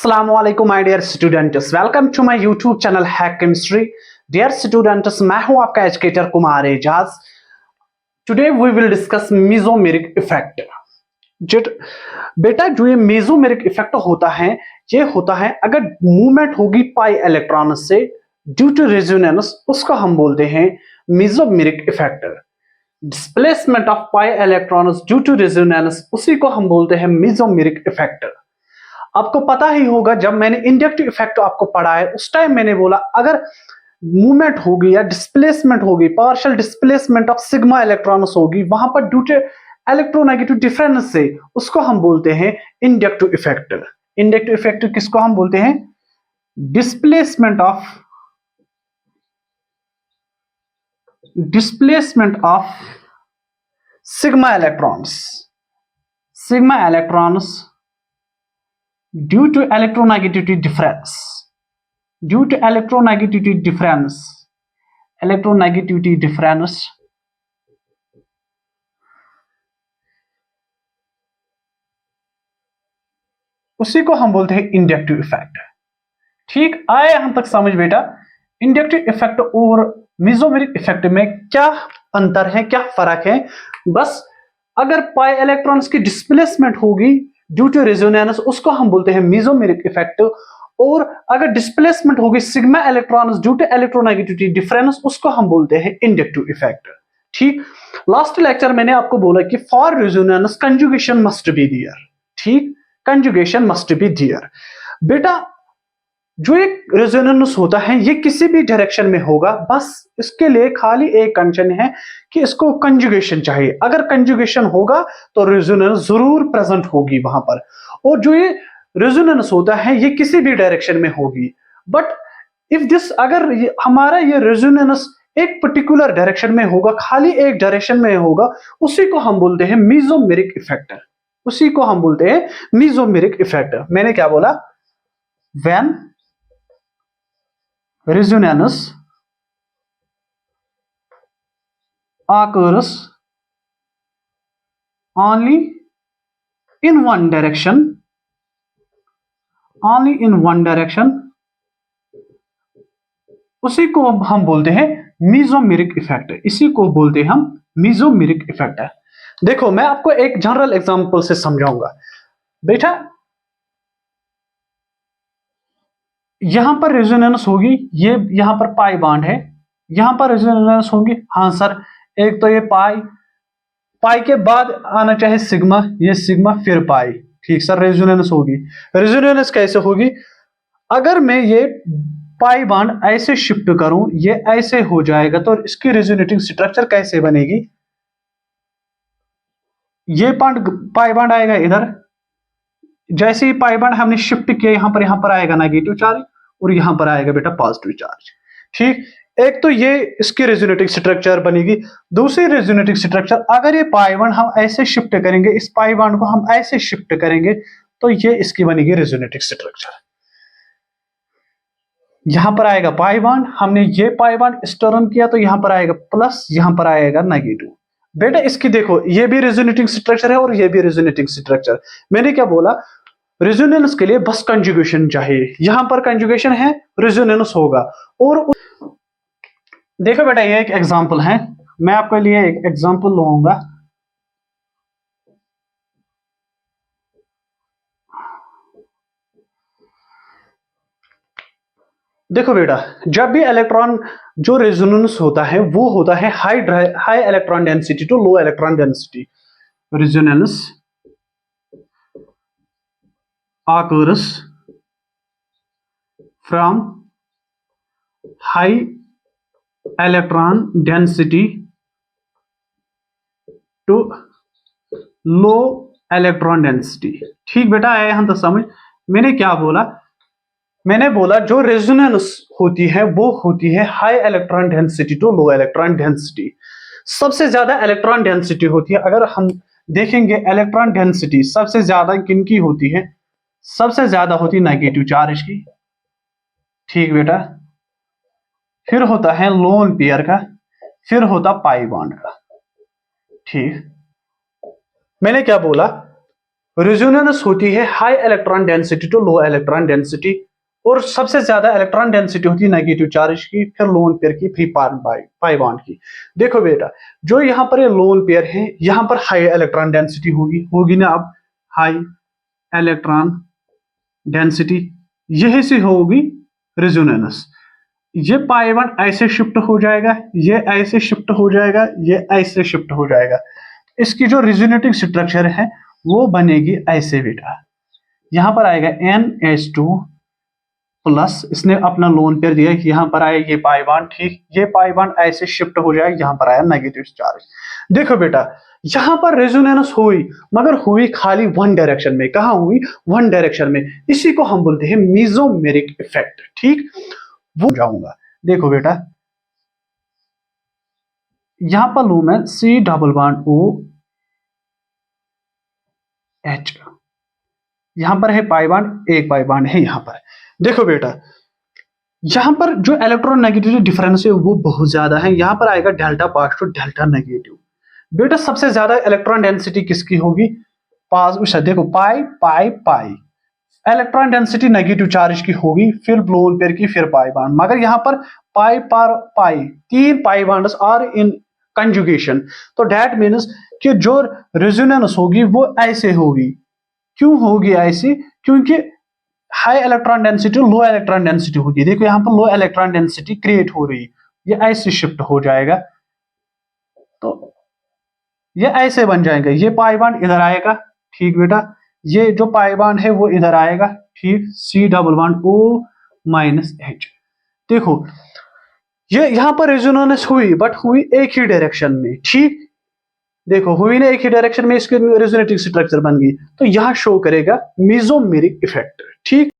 अस्सलामुअलैकुम my dear students, welcome to my YouTube channel hack chemistry. Dear students, मैं हूं आपका educator Kumar Ejaz. Today we will discuss mesomeric effect. जिट बेटा, जो ये मेसोमेरिक इफेक्ट होता है, ये होता है अगर मूवमेंट होगी पाई इलेक्ट्रॉन से ड्यू टू रेजोनेंस, उसको हम बोलते हैं mesomeric effect. Displacement of pi electrons due to resonance, उसी को हम बोलते हैं मेसोमेरिक इफेक्ट। आपको पता ही होगा, जब मैंने इंडक्टिव इफेक्ट आपको पढ़ा है उस टाइम मैंने बोला अगर मूवमेंट होगी या डिस्प्लेसमेंट होगी, partial displacement of sigma electrons होगी वहां पर ड्यू टू इलेक्ट्रोनेगेटिव डिफरेंस से, उसको हम बोलते हैं इंडक्टिव इफेक्ट। इंडक्टिव इफेक्ट किसको हम बोलते हैं? Displacement of sigma electrons due to electronegativity difference उसी को हम बोलते हैं इंडक्टिव इफेक्ट। ठीक आए यहां तक समझ बेटा? इंडक्टिव इफेक्ट और मेसोमेरिक इफेक्ट में क्या अंतर है, क्या फर्क है? बस अगर पाई इलेक्ट्रॉन्स की डिस्प्लेसमेंट होगी ड्यू टू रेजोनेंस, उसको हम बोलते हैं मेसोमेरिक इफेक्ट, और अगर डिस्प्लेसमेंट होगी sigma electrons due to electronegativity difference, उसको हम बोलते हैं इंडक्टिव इफेक्ट। ठीक, लास्ट लेक्चर मैंने आपको बोला कि for resonance conjugation must be there. ठीक, कंजुगेशन मस्ट बी देयर। बेटा, जो एक रेजोनेंस होता है ये किसी भी डायरेक्शन में होगा, बस इसके लिए खाली एक कंडीशन है कि इसको कंजुगेशन चाहिए। अगर कंजुगेशन होगा तो रेजोनेंस जरूर प्रेजेंट होगी वहां पर। और जो ये रेजोनेंस होता है ये किसी भी डायरेक्शन में होगी, बट इफ दिस अगर हमारा ये रेजोनेंस एक पर्टिकुलर डायरेक्शन में होगा, खाली एक डायरेक्शन में होगा, उसी को हम बोलते हैं मेसोमेरिक इफेक्ट। उसी को हम बोलते हैं मेसोमेरिक इफेक्ट। मैंने क्या बोला? When resonance occurs only in one direction, उसी को हम बोलते हैं मेसोमेरिक इफेक्ट। इसी को बोलते हैं हम मेसोमेरिक इफेक्ट। देखो, मैं आपको एक जनरल एग्जांपल से समझाऊंगा। बेटा, यहां पर रेजोनेंस होगी, ये यहां पर पाई बॉन्ड है, यहां पर रेजोनेंस होगी। हाँ सर, एक तो ये पाई के बाद आना चाहे सिग्मा, ये सिग्मा फिर पाई। ठीक सर, रेजोनेंस होगी। रेजोनेंस कैसे होगी? अगर मैं ये पाई बॉन्ड ऐसे शिफ्ट करूं, ये ऐसे हो जाएगा, तो इसकी रेजोनेटिंग स्ट्रक्चर कैसे बनेगी? ये पाई बॉन्ड आएगा इधर, जैसे ही पाई बॉन्ड हमने शिफ्ट किया यहां पर आएगा नेगेटिव चार्ज, और यहां पर आएगा बेटा पॉजिटिव चार्ज। ठीक, एक तो ये इसकी रेजोनेटिंग स्ट्रक्चर बनेगी। दूसरी रेजोनेटिंग स्ट्रक्चर, अगर ये पाई बॉन्ड हम ऐसे शिफ्ट करेंगे, इस पाई बॉन्ड को हम ऐसे शिफ्ट करेंगे, तो ये इसकी बनेगी रेजोनेटिंग स्ट्रक्चर। यहां पर आएगा पाई बॉन्ड, हमने ये पाई बॉन्ड इस टर्न किया तो यहां पर आएगा प्लस, यहां पर आएगा नेगेटिव। बेटा, इसकी देखो, ये भी रेजोनेटिंग स्ट्रक्चर है और ये भी रेजोनेटिंग स्ट्रक्चर। मैंने क्या बोला? रेजोनेंस के लिए बस कंजुगेशन चाहिए। यहां पर कंजुगेशन है, रेजोनेंस होगा। और देखो बेटा, ये एक एग्जांपल है, मैं आपके लिए एक एग्जांपल लूंगा। देखो बेटा, जब भी इलेक्ट्रॉन जो रेजोनेंस होता है वो होता है high electron density to low electron density. Resonance occurs from high electron density to low electron density। ठीक बेटा, आया हम तो समझ। मैंने क्या बोला? मैंने बोला जो रेजोनेंस होती है वो होती है high electron density to low electron density. सबसे ज्यादा इलेक्ट्रॉन डेंसिटी होती है, अगर हम देखेंगे इलेक्ट्रॉन डेंसिटी सबसे ज्यादा किनकी होती है? सबसे ज्यादा होती है नेगेटिव चार्ज की। ठीक बेटा, फिर होता है लोन पेयर का, फिर होता पाई बॉन्ड का। ठीक, मैंने क्या बोला? रेजोनेंस होती है high electron density to low electron density, और सबसे ज्यादा इलेक्ट्रॉन डेंसिटी होती है नेगेटिव चार्ज की, फिर लोन पेयर की, फिर पाई बॉन्ड की। देखो बेटा, जो यहाँ पर ये लोन पेयर है, यहाँ पर हाई इलेक्ट्रॉन डेंसिटी होगी ना। अब हाई इलेक्ट्रॉन डेंसिटी यही से होगी रेजोनेंस। ये पाई बॉन्ड ऐसे शिफ्ट हो जाएगा, ये ऐसे शिफ्ट हो जाएगा, ये ऐसे शिफ्ट हो जाएगा। इसकी जो रेजोनेटिंग स्ट्रक्चर है वो बनेगी ऐसे बेटा। यहां पर आएगा NH2 प्लस, इसने अपना लोन पेयर दिया, यहां पर आया ये पाई बॉन्ड, ठीक। ये पाई बॉन्ड ऐसे शिफ्ट हो जाएगा, यहां पर आया नेगेटिव चार्ज। देखो बेटा, यहां पर रेजोनेंस हुई, मगर हुई खाली वन डायरेक्शन में। कहां हुई? वन डायरेक्शन में। इसी को हम बोलते हैं मेसोमेरिक इफेक्ट, ठीक। वो जाऊंगा। देखो बेटा, यहां पर लू मैं C⋅O H, यहां पर है पाई बॉन्ड, एक पाई बॉन्ड है यहां पर। देखो बेटा, यहां पर जो इलेक्ट्रॉन नेगेटिव डिफरेंस है वो बहुत ज्यादा है। यहां पर आएगा डेल्टा पॉजिटिव डेल्टा नेगेटिव। बेटा, सबसे ज्यादा इलेक्ट्रॉन डेंसिटी किसकी होगी? देखो, पाई पाई पाई, इलेक्ट्रॉन डेंसिटी नेगेटिव चार्ज की होगी, फिर लोन पेयर की, फिर पाई बॉन्ड। मगर यहां पर पाई पर पाई, तीन pi bonds are in conjugation. तो दैट मीन्स कि जो रेजोनेंस होगी वो ऐसे होगी। क्यों होगी ऐसी? क्योंकि हाई इलेक्ट्रॉन डेंसिटी लो इलेक्ट्रॉन डेंसिटी होगी। देखो, यहां पर लो इलेक्ट्रॉन डेंसिटी क्रिएट हो रही है, ये ऐसे शिफ्ट हो जाएगा, तो ये ऐसे बन जाएगा। ये पाई बॉन्ड इधर आएगा, ठीक बेटा। ये जो पाई बॉन्ड है वो इधर आएगा, ठीक। C⋅O- देखो, ये यहां पर रेजोनेंस हुई, बट हुई एक ही डायरेक्शन में, ठीक। देखो, हुई ना एक ही डायरेक्शन में, इसके रेजोनेटिंग स्ट्रक्चर बन गई। तो यहां शो करेगा मेसोमेरिक इफेक्ट, ठीक।